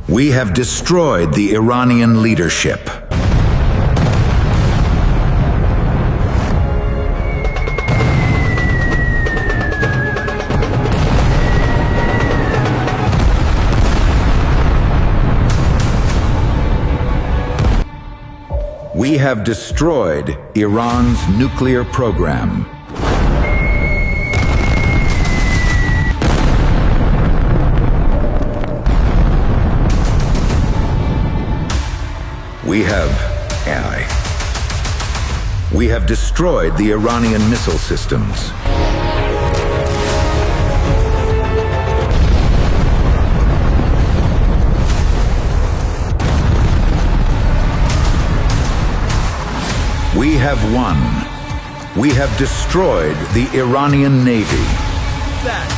We have destroyed the Iranian leadership. We have destroyed Iran's nuclear program. We have destroyed the Iranian missile systems. We have won. We have destroyed the Iranian Navy. That.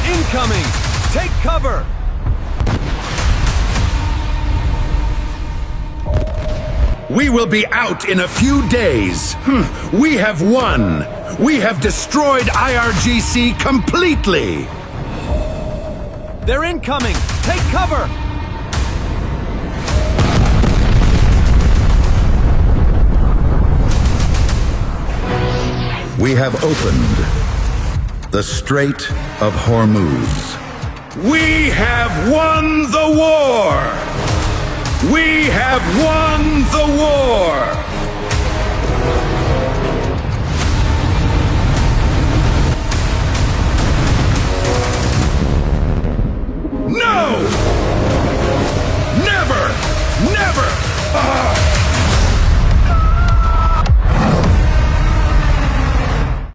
Incoming! Take cover! We will be out in a few days. We have won. We have destroyed IRGC completely. They're incoming! Take cover! We have opened the Strait of Hormuz. We have won the war! We have won the war!